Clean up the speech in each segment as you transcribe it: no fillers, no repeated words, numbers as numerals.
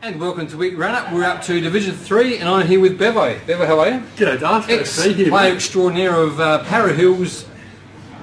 And welcome to Week Run-Up. We're up to Division 3 and I'm here with Bevo. Bevo, how are you? G'day, Darcy. Ex-player extraordinaire of Para Hills,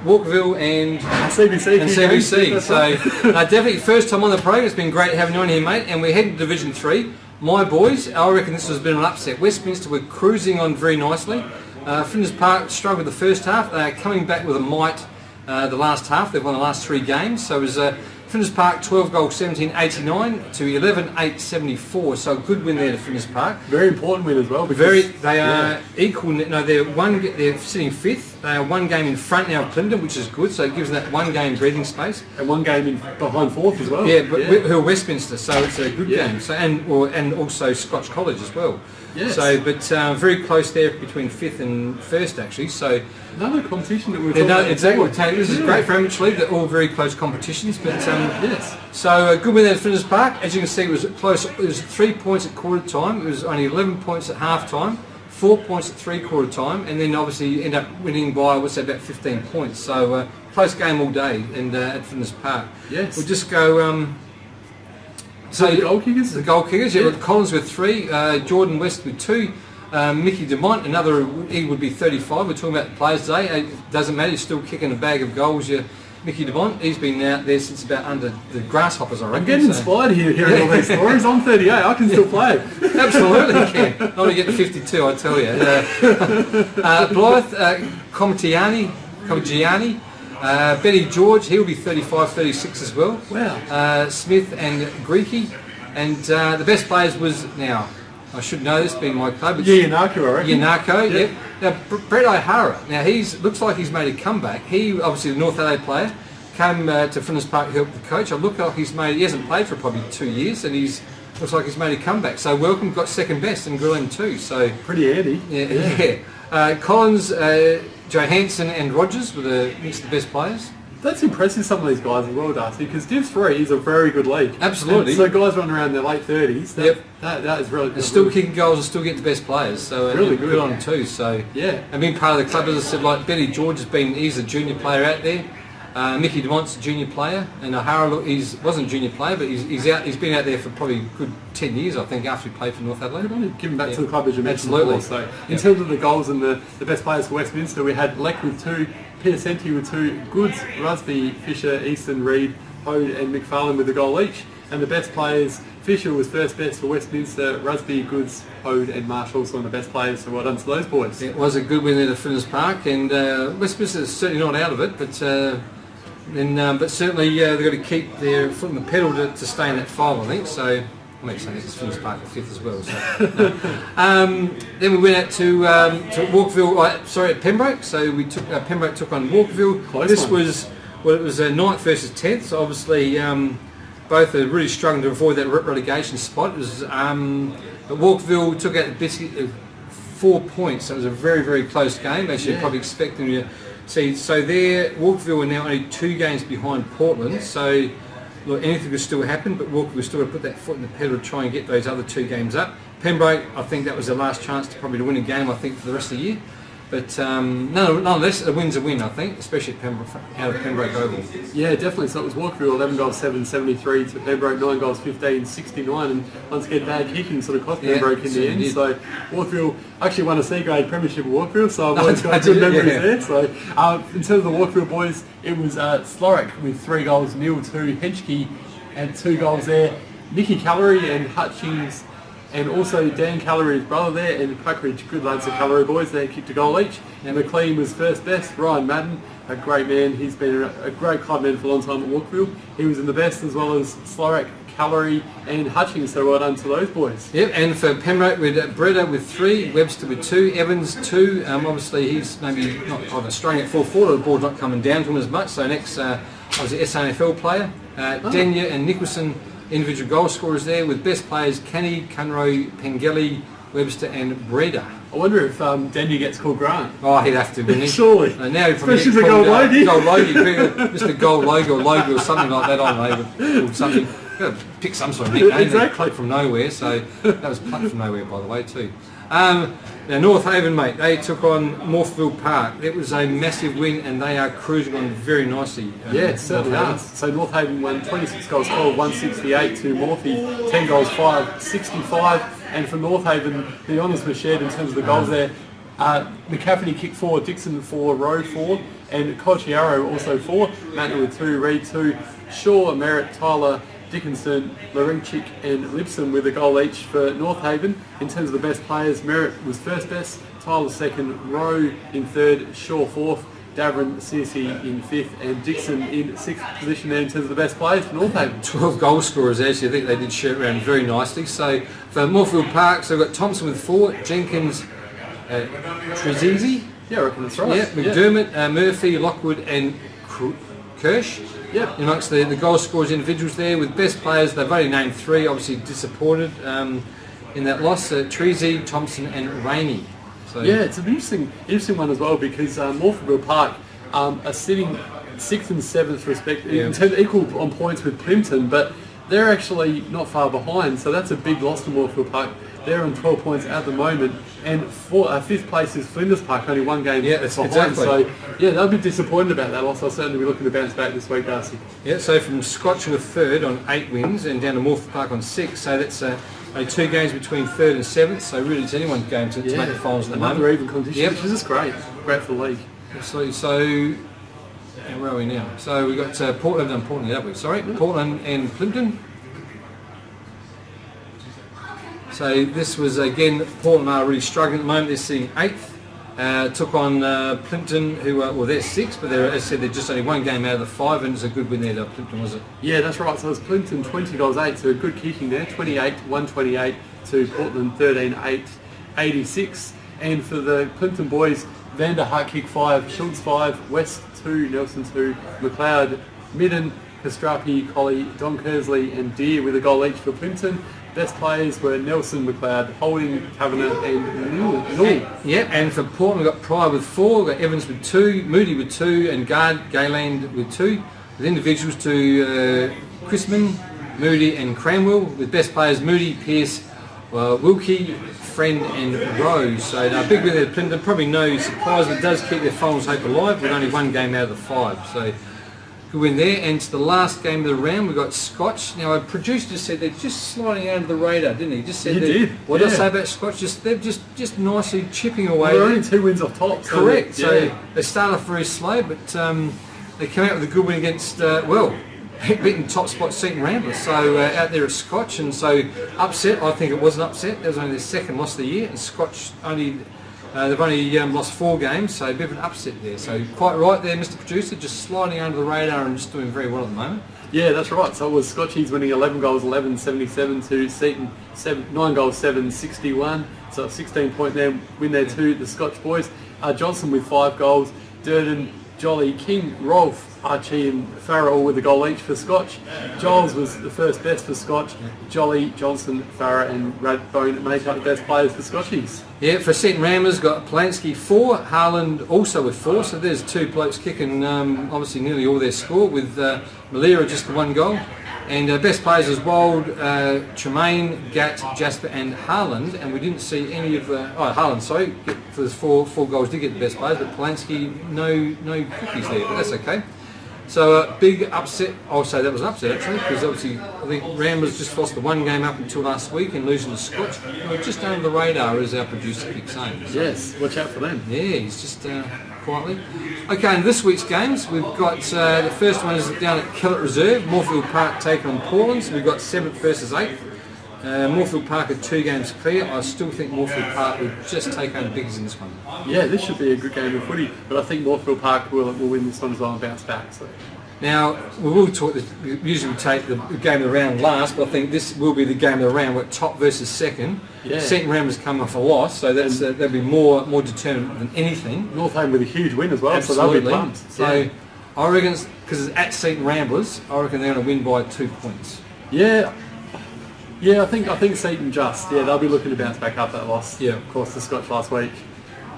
Walkerville and CBC. So definitely first time on the program. It's been great having you on here, mate. And we're heading to Division 3. My boys, I reckon this has been an upset. Westminster were cruising on very nicely. Flinders Park struggled the first half. They are coming back with a might the last half. They've won the last 3 games. So it was Flinders Park 12 goals 17-89 to 11-8-74. So a good win there to Flinders Park. Very important win as well. They are equal. No, they're sitting 5th. They are 1 game in front now of Plympton, which is good. So it gives them that 1 game breathing space. And 1 game behind 4th as well. Yeah, but who are Westminster, so it's a good game. So and also SCOTCH COLLEGE as well. Yes. So, but very close there between 5th and 1st actually. So another competition that we've exactly. This is great for amateur league. They're all very close competitions. But yes. So a good win there at Flinders Park. As you can see, it was close. It was 3 points at quarter time. It was only 11 points at half time. 4 points at 3/4 time, and then obviously you end up winning by about 15 points. So close game all day, and at Flinders Park. Yes. We'll just go. So the goal kickers? The goal kickers, yeah. Collins with 3, Jordan West with 2, Mickey Demont, he would be 35. We're talking about the players today. It doesn't matter, he's still kicking a bag of goals. Mickey Demont, he's been out there since about under the grasshoppers, I reckon. I'm getting inspired here hearing all these stories. I'm 38, I can still play. Absolutely you can. Not when you get to 52, I tell you. Blythe, Comigiani, Benny George, he'll be 35, 36 as well. Wow. Smith and Greeky. And the best players was, now, I should know this being my club. Yanako, I reckon. Yanako, yep. Now, Brett O'Hara, now looks like he's made a comeback. He, obviously the North Adelaide player, came to Flinders Park to help the coach. I look like he hasn't played for probably 2 years, and looks like he's made a comeback. So welcome, got second best in Grilling too. So pretty handy. Yeah. Collins, Johansson and Rogers were the best players. That's impressive, some of these guys as well, Darcy, because Div 3 is a very good league. Absolutely. And so guys running around their late 30s, that is really good. They're still kicking goals and still get the best players. So really good on them too. So yeah. And being part of the club, as I said, like Benny George he's a junior player out there. Mickey Demont's a junior player, and O'Hara wasn't a junior player, but he's been out there for probably a good 10 years, I think, after he played for North Adelaide. Giving back to the club, as you mentioned. Absolutely. Before. So in terms of the goals and the best players for Westminster, we had Leck with 2, Peter Senti with 2, Goods, Rusby, Fisher, Easton, Reid, Hode and McFarlane with a goal each. And the best players, Fisher was first best for Westminster, Rusby, Goods, Hode and Marshall also on the best players, so well done to those boys. It was a good win there at Flinders Park, and Westminster is certainly not out of it, but certainly they've got to keep their foot on the pedal to stay in that 5, I think. So I'm not saying it's Flinders Park at 5th as well. So. Then we went out to Walkerville, at Pembroke. So we took Pembroke took on Walkerville. It was 9th versus 10th. So obviously both are really struggling to avoid that relegation spot. It was, but Walkerville took out the biscuit 4 points. So it was a very, very close game. As you're probably expecting to see. So Walkerville are now only 2 games behind Portland. So look, anything could still happen, but Walkerville still got to put that foot in the pedal to try and get those other 2 games up. Pembroke, I think that was their last chance to win a game, I think, for the rest of the year. But nonetheless, a win's a win, I think, especially at out of Pembroke Oval. Yeah, definitely. So it was Walkerville 11 goals 7-73 to Pembroke 9 goals 15-69, and once again bad kicking sort of cost Pembroke in the end. So Walkerville actually won a C-grade premiership at Walkerville, so I've always got good memories there. So in terms of the Walkerville boys, it was Slorick with 3 goals, Neil 2, Henschke and 2 goals there, Nicky Callery and Hutchings. And also Dan Callery, his brother there, and Puckridge, good lads of Callery boys, they kicked a goal each. And McLean was first best. Ryan Madden, a great man, he's been a great club man for a long time at Walkerville. He was in the best, as well as Slorick, Callery and Hutchings, so well done to those boys. Yep, and for Pembroke we had Breda with 3, Webster with 2, Evans 2. Obviously he's maybe not struggling at full forward, the ball's not coming down to him as much, so next was the SANFL player. Denya and Nicholson, individual goal scorers there, with best players Kenny, Cunro, Pengelly, Webster and Breda. I wonder if Denya gets called Grant. Oh, he'd have to, wouldn't he? Surely. Now especially the Gold Logie. Gold Logie, Mr. Gold Logie or something like that, I don't know, or something. Got to pick some sort of nickname. Exactly. From nowhere, so that was plucked from nowhere, by the way, too. Now, North Haven, mate, they took on Morphettville Park. It was a massive win, and they are cruising on very nicely. Yeah, certainly are. So North Haven won 26 goals scored, 168 to Morphy, 10 goals 5, 65. And for North Haven, the honours were shared in terms of the goals there. McCafferty kicked 4, Dixon 4, Rowe 4, and Colchiaro also 4. Mantner with 2, Reid 2, Shaw, Merritt, Tyler, Dickinson, Larinchik and Lipson with a goal each for North Haven. In terms of the best players, Merritt was first best, Tyler second, Rowe in third, Shaw fourth, Davern Searcy in fifth, and Dixon in sixth position there in terms of the best players for North Haven. 12 goal scorers actually. I think they did share it around very nicely. So for Morphettville Park, so we've got Thompson with 4, Jenkins, Trezizi. Yeah, I reckon that's right. Yeah, McDermott, Murphy, Lockwood and Kirsch. Yep. Amongst the goal scorers individuals there, with best players, they've only named 3, obviously disappointed in that loss, Treasy, Thompson and Rainey. So, yeah, it's an interesting one as well, because Morphettville Park are sitting 6th and 7th respectively, in terms equal on points with Plympton, but they're actually not far behind, so that's a big loss to Morphettville Park. They're on 12 points at the moment, and 5th place is Flinders Park, only 1 game behind. Exactly. So yeah, they'll be disappointed about that loss. I'll certainly be looking to bounce back this week, Darcy. Yeah, so from Scotch who are 3rd on 8 wins, and down to Morphettville Park on 6, so that's only 2 games between 3rd and 7th, so really it's anyone's game to make the finals at the moment. Another even competition, which is great for the league. Absolutely. So where are we now? So we've got Portland and Plympton. So this was again, Portland are really struggling at the moment. They're sitting 8th. Took on Plympton, who they're 6th, but as I said, they're just only 1 game out of the 5, and it's a good win there to Plympton, was it? Yeah, that's right. So it was Plympton 20 goals 8, so a good kicking there, 28, 128 to Portland 13, 8, 86. And for the Plympton boys, Vander Hart kick 5, Schultz 5, West 2, Nelson 2, McLeod, Midden, Castrapi, Colley, Don Kersley and Deere with a goal each for Plympton. Best players were Nelson, McLeod, Holding, Kavanagh and Newell. Yep, and for Portland we've got Pryor with 4, we've got Evans with 2, Moody with 2 and Guard Gayland with 2. With individuals to Chrisman, Moody and Cranwell, with best players Moody, Pearce, Wilkie, Friend and Rose. So a big win there at Plympton, probably no surprise, but it does keep their finals hope alive with only 1 game out of the 5. So good win there. And to the last game of the round, we've got Scotch. Now, our producer just said they're just sliding under the radar, didn't he? Just said he did. What did I say about Scotch? They're just nicely chipping away. They're only 2 wins off top. Correct. So they start off very slow, but they come out with a good win against, beating top spot Seaton Ramblers. So out there at Scotch, and so upset. I think it was an upset. That was only their 2nd loss of the year, and Scotch they've only lost 4 games, so a bit of an upset there. So quite right there, Mr. Producer, just sliding under the radar and just doing very well at the moment. Yeah, that's right. So it was Scotchies winning 11 goals, 11, 77 to Seaton, 9 goals, 7, 61. So a 16-point there, win there too, the Scotch boys. Johnson with 5 goals, Durden, Jolly, King, Rolfe, Archie and Farrell with a goal each for Scotch. Giles was the first best for Scotch. Jolly, Johnson, Farrah and Radbone make up the best players for Scotchies. Yeah, for Seaton Ramblers, got Polanski 4, Harland also with 4, so there's 2 blokes kicking obviously nearly all their score, with Malera just the 1 goal. And best players as Wild, Tremaine, Gatt, Jasper and Harland, and we didn't see any of Harland, sorry, for those 4 goals did get the best players, but Polanski, no cookies there, but that's okay. So big upset, I'll say that was an upset actually, because obviously I think Ramblers just lost the 1 game up until last week and losing to Scotch. We're just under the radar, as our producer keeps saying. So, yes, watch out for them. Yeah, he's just quietly. Okay, in this week's games, we've got the first one is down at Kellett Reserve, Morphettville Park taking on Portland, so we've got 7th versus 8th. Morphettville Park are 2 games clear. I still think Morphettville Park will just take home the biggies in this one. Yeah, this should be a good game of footy, but I think Morphettville Park will win this one as well and bounce back. So. Now, we will talk, usually we take the game of the round last, but I think this will be the game of the round, where top versus 2nd. Yeah. Seaton Ramblers come off a loss, so they'll be more determined than anything. North Haven with a huge win as well, absolutely. So they'll be pumped. So I reckon, because it's at Seaton Ramblers, I reckon they're going to win by 2 points. Yeah, I think Seaton they'll be looking to bounce back up that loss. Yeah, of course, the Scotch last week.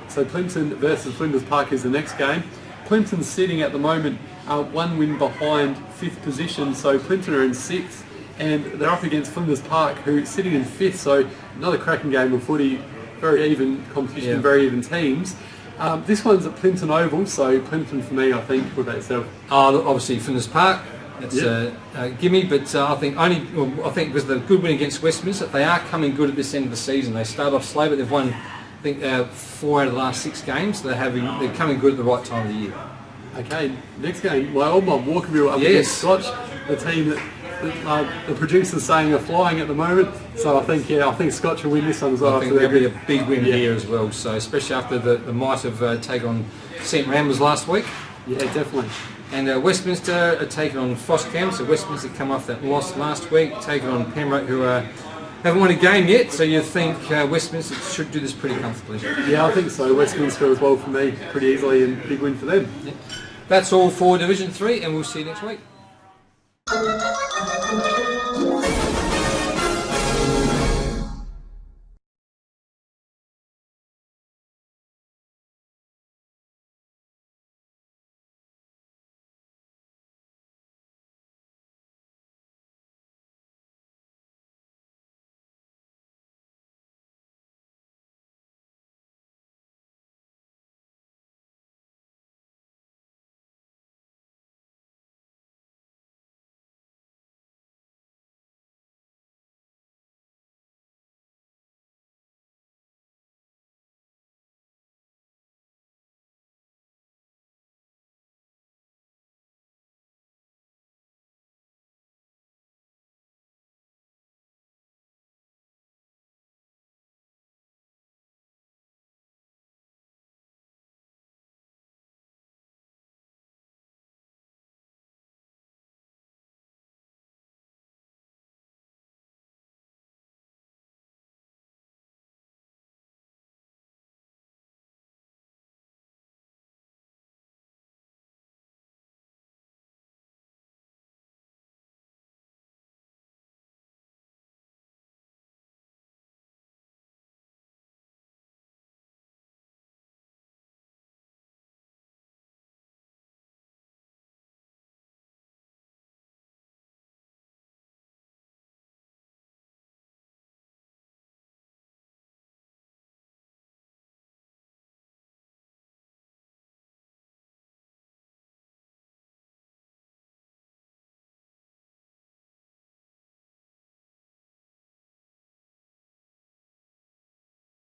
So Plympton versus Flinders Park is the next game. Plympton's sitting at the moment 1 win behind 5th position, so Plympton are in 6th, and they're up against Flinders Park, who's sitting in 5th, so another cracking game of footy, very even competition, very even teams. This one's at Plympton Oval, so Plympton for me, I think. What about yourself? Obviously Flinders Park. That's a gimme, but I think because the good win against Westminster, they are coming good at this end of the season. They start off slow, but they've won, I think, 4 out of the last 6 games. They're coming good at the right time of the year. Okay, next game, my old mob, Walkerville up against Scotch, the team that the producers saying are flying at the moment. So I think Scotch will win this one as well. I think there'll be a big win here as well. So especially after the might of take on Seaton Ramblers last week. Yeah, definitely. And Westminster are taking on Foscam. So Westminster come off that loss last week, taking on Pembroke, who haven't won a game yet. So you think Westminster should do this pretty comfortably? Yeah, I think so. Westminster as well for me, pretty easily, and big win for them. Yeah. That's all for Division 3, and we'll see you next week.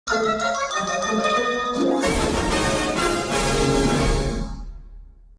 Thank you.